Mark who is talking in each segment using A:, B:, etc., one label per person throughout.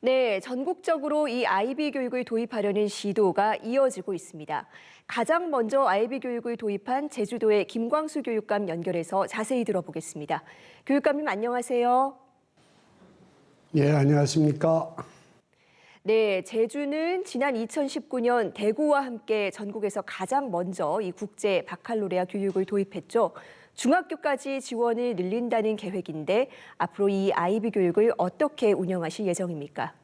A: 네, 전국적으로 이 IB 교육을 도입하려는 시도가 이어지고 있습니다. 가장 먼저 IB 교육을 도입한 제주도의 김광수 교육감 연결해서 자세히 들어보겠습니다. 교육감님 안녕하세요.
B: 예, 안녕하십니까?
A: 네, 제주는 지난 2019년 대구와 함께 전국에서 가장 먼저 이 국제 바칼로레아 교육을 도입했죠. 중학교까지 지원을 늘린다는 계획인데 앞으로 이 IB 교육을 어떻게 운영하실 예정입니까?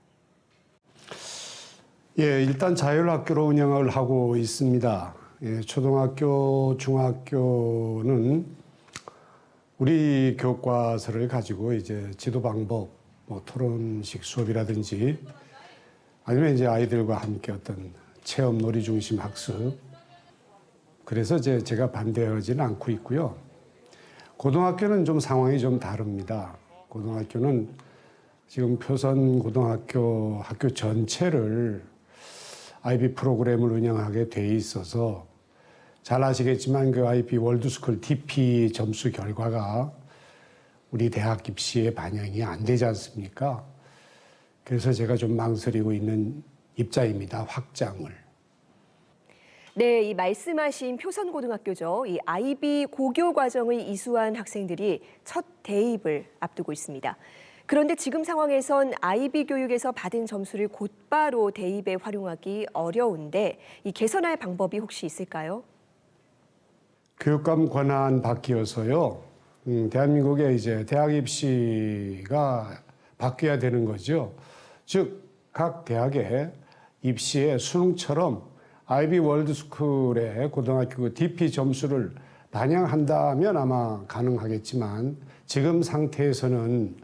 B: 예, 일단 자율학교로 운영을 하고 있습니다. 예, 초등학교, 중학교는 우리 교과서를 가지고 이제 지도 방법, 뭐 토론식 수업이라든지 아니면 이제 아이들과 함께 어떤 체험 놀이 중심 학습. 그래서 제가 반대하지는 않고 있고요. 고등학교는 좀 상황이 좀 다릅니다. 고등학교는 지금 표선 고등학교 학교 전체를 IB 프로그램을 운영하게 돼 있어서 잘 아시겠지만 그 IB 월드스쿨 DP 점수 결과가 우리 대학 입시에 반영이 안 되지 않습니까? 그래서 제가 좀 망설이고 있는 입장입니다. 확장을.
A: 네, 이 말씀하신 표선고등학교죠. 이 IB 고교 과정을 이수한 학생들이 첫 대입을 앞두고 있습니다. 그런데 지금 상황에선 IB 교육에서 받은 점수를 곧바로 대입에 활용하기 어려운데 이 개선할 방법이 혹시 있을까요?
B: 교육감 권한 바뀌어서요. 대한민국의 이제 대학 입시가 바뀌어야 되는 거죠. 즉, 각 대학의 입시의 수능처럼 IB 월드스쿨의 고등학교 DP 점수를 반영한다면 아마 가능하겠지만 지금 상태에서는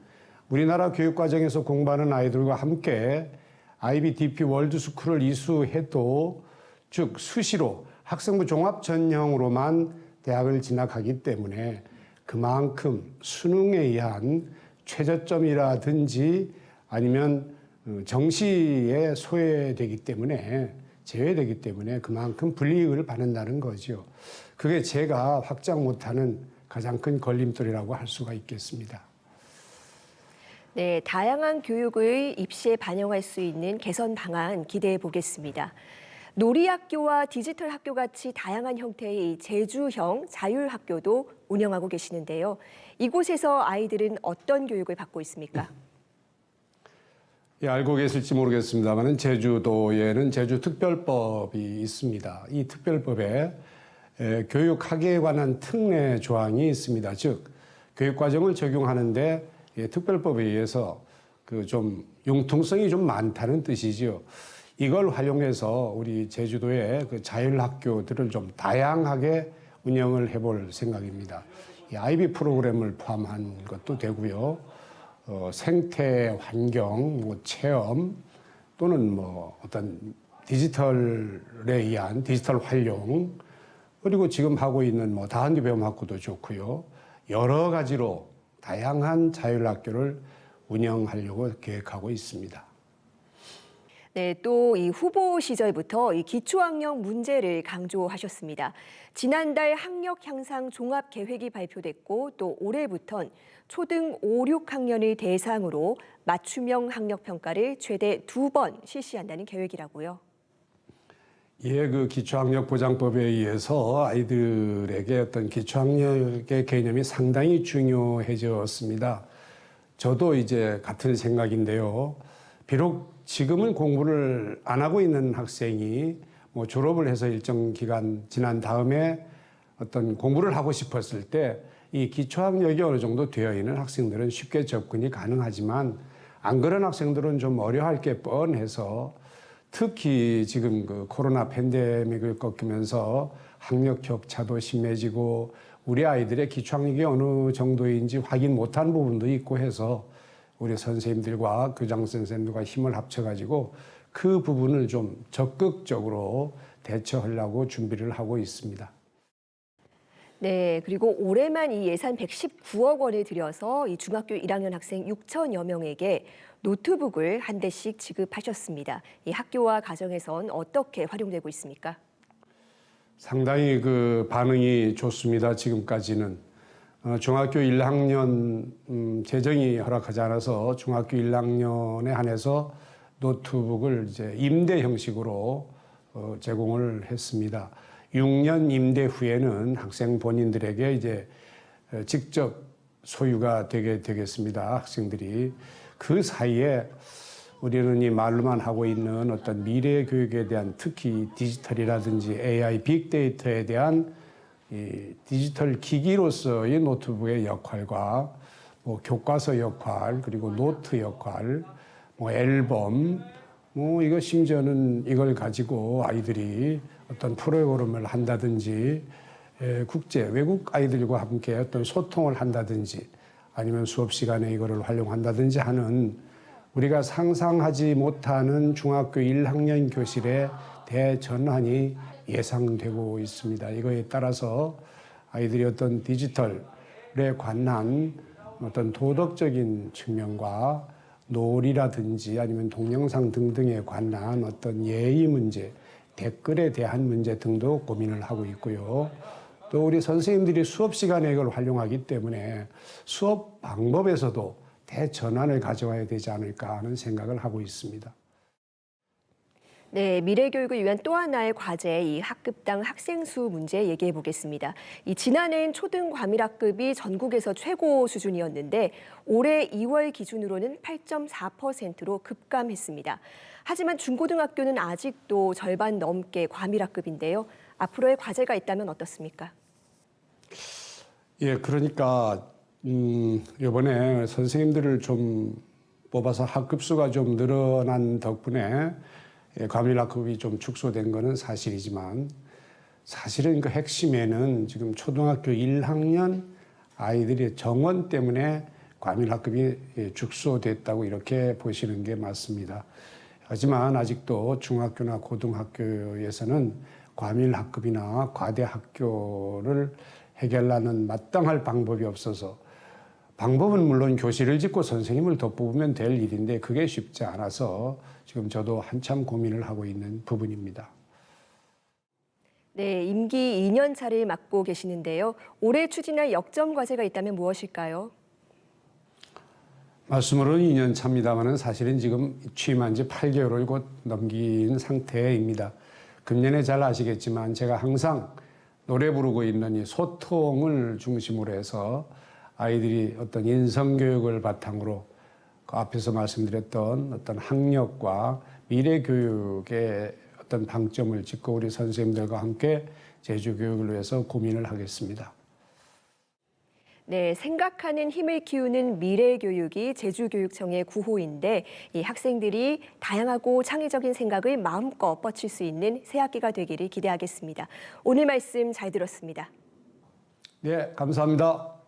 B: 우리나라 교육과정에서 공부하는 아이들과 함께 IB DP 월드스쿨을 이수해도 즉 수시로 학생부 종합 전형으로만 대학을 진학하기 때문에 그만큼 수능에 의한 최저점이라든지 아니면 정시에 제외되기 때문에 그만큼 불이익을 받는다는 거죠. 그게 제가 확장 못하는 가장 큰 걸림돌이라고 할 수가 있겠습니다.
A: 네, 다양한 교육을 입시에 반영할 수 있는 개선 방안 기대해 보겠습니다. 놀이학교와 디지털 학교 같이 다양한 형태의 제주형 자율학교도 운영하고 계시는데요. 이곳에서 아이들은 어떤 교육을 받고 있습니까?
B: 예, 알고 계실지 모르겠습니다만 제주도에는 제주특별법이 있습니다. 이 특별법에 교육학에 관한 특례 조항이 있습니다. 즉 교육과정을 적용하는데 특별법에 의해서 그 좀 융통성이 좀 많다는 뜻이지요. 이걸 활용해서 우리 제주도의 그 자율학교들을 좀 다양하게 운영을 해볼 생각입니다. 이 IB 프로그램을 포함한 것도 되고요. 생태 환경, 뭐 체험 또는 뭐 어떤 디지털에 의한 디지털 활용 그리고 지금 하고 있는 뭐 다한계 배움학교도 좋고요. 여러 가지로 다양한 자율학교를 운영하려고 계획하고 있습니다.
A: 네, 또 이 후보 시절부터 이 기초학력 문제를 강조하셨습니다. 지난달 학력 향상 종합 계획이 발표됐고 또 올해부턴 초등 5, 6학년을 대상으로 맞춤형 학력 평가를 최대 2번 실시한다는 계획이라고요.
B: 예, 그 기초학력 보장법에 의해서 아이들에게 어떤 기초학력의 개념이 상당히 중요해졌습니다. 저도 이제 같은 생각인데요. 비록 지금은 공부를 안 하고 있는 학생이 뭐 졸업을 해서 일정 기간 지난 다음에 어떤 공부를 하고 싶었을 때 이 기초학력이 어느 정도 되어 있는 학생들은 쉽게 접근이 가능하지만 안 그런 학생들은 좀 어려워할 게 뻔해서 특히 지금 그 코로나 팬데믹을 겪으면서 학력 격차도 심해지고 우리 아이들의 기초학력이 어느 정도인지 확인 못한 부분도 있고 해서 우리 선생님들과 교장 선생님들과 힘을 합쳐가지고 그 부분을 좀 적극적으로 대처하려고 준비를 하고 있습니다.
A: 네, 그리고 올해만 이 예산 119억 원을 들여서 이 중학교 1학년 학생 6천여 명에게 노트북을 한 대씩 지급하셨습니다. 이 학교와 가정에선 어떻게 활용되고 있습니까?
B: 상당히 그 반응이 좋습니다. 지금까지는 중학교 1학년 재정이 허락하지 않아서 중학교 1학년에 한해서 노트북을 이제 임대 형식으로 제공을 했습니다. 6년 임대 후에는 학생 본인들에게 이제 직접 소유가 되게 되겠습니다. 학생들이. 그 사이에 우리는 이 말로만 하고 있는 어떤 미래 교육에 대한 특히 디지털이라든지 AI, 빅데이터에 대한 이 디지털 기기로서의 노트북의 역할과 뭐 교과서 역할, 그리고 노트 역할, 뭐 앨범, 뭐 이거 심지어는 이걸 가지고 아이들이 어떤 프로그램을 한다든지 국제 외국 아이들과 함께 어떤 소통을 한다든지 아니면 수업 시간에 이거를 활용한다든지 하는 우리가 상상하지 못하는 중학교 1학년 교실의 대전환이 예상되고 있습니다. 이거에 따라서 아이들이 어떤 디지털에 관한 어떤 도덕적인 측면과 놀이라든지 아니면 동영상 등등에 관한 어떤 예의 문제, 댓글에 대한 문제 등도 고민을 하고 있고요. 또 우리 선생님들이 수업 시간에 이걸 활용하기 때문에 수업 방법에서도 대전환을 가져와야 되지 않을까 하는 생각을 하고 있습니다.
A: 네, 미래 교육을 위한 또 하나의 과제, 이 학급당 학생 수 문제 얘기해 보겠습니다. 이 지난해엔 초등 과밀학급이 전국에서 최고 수준이었는데 올해 2월 기준으로는 8.4%로 급감했습니다. 하지만 중고등학교는 아직도 절반 넘게 과밀학급인데요. 앞으로의 과제가 있다면 어떻습니까?
B: 예, 그러니까 이번에 선생님들을 좀 뽑아서 학급수가 좀 늘어난 덕분에 과밀학급이 좀 축소된 것은 사실이지만 사실은 그 핵심에는 지금 초등학교 1학년 아이들의 정원 때문에 과밀학급이 축소됐다고 이렇게 보시는 게 맞습니다. 하지만 아직도 중학교나 고등학교에서는 과밀학급이나 과대학교를 해결하는 마땅할 방법이 없어서 방법은 물론 교실을 짓고 선생님을 더 뽑으면 될 일인데 그게 쉽지 않아서 지금 저도 한참 고민을 하고 있는 부분입니다.
A: 네, 임기 2년 차를 맡고 계시는데요. 올해 추진할 역점 과제가 있다면 무엇일까요?
B: 말씀으로는 2년 차입니다만 사실은 지금 취임한 지 8개월을 곧 넘긴 상태입니다. 금년에 잘 아시겠지만 제가 항상 노래 부르고 있는 이 소통을 중심으로 해서 아이들이 어떤 인성교육을 바탕으로 그 앞에서 말씀드렸던 어떤 학력과 미래교육의 어떤 방점을 짚고 우리 선생님들과 함께 제주교육을 위해서 고민을 하겠습니다.
A: 네, 생각하는 힘을 키우는 미래교육이 제주교육청의 구호인데 이 학생들이 다양하고 창의적인 생각을 마음껏 뻗칠 수 있는 새 학기가 되기를 기대하겠습니다. 오늘 말씀 잘 들었습니다.
B: 네, 감사합니다.